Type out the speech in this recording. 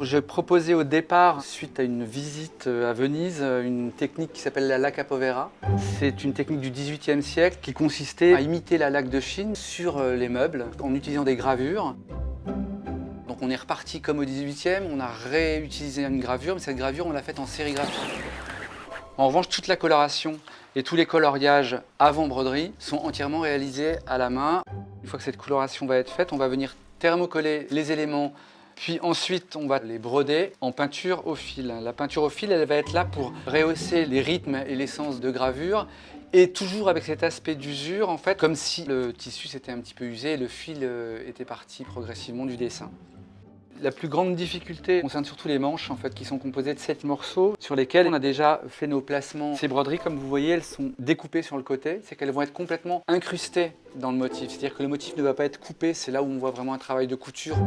J'ai proposé au départ, suite à une visite à Venise, une technique qui s'appelle la laca povera. C'est une technique du XVIIIe siècle qui consistait à imiter la laque de Chine sur les meubles en utilisant des gravures. Donc on est reparti comme au XVIIIe, on a réutilisé une gravure, mais cette gravure on l'a faite en sérigraphie. En revanche, toute la coloration et tous les coloriages avant broderie sont entièrement réalisés à la main. Une fois que cette coloration va être faite, on va venir thermocoller les éléments. Puis ensuite, on va les broder en peinture au fil. La peinture au fil, elle va être là pour rehausser les rythmes et l'essence de gravure. Et toujours avec cet aspect d'usure, en fait, comme si le tissu s'était un petit peu usé et le fil était parti progressivement du dessin. La plus grande difficulté concerne surtout les manches en fait, qui sont composées de 7 morceaux sur lesquels on a déjà fait nos placements. Ces broderies, comme vous voyez, elles sont découpées sur le côté, c'est qu'elles vont être complètement incrustées dans le motif. C'est-à-dire que le motif ne va pas être coupé, c'est là où on voit vraiment un travail de couture.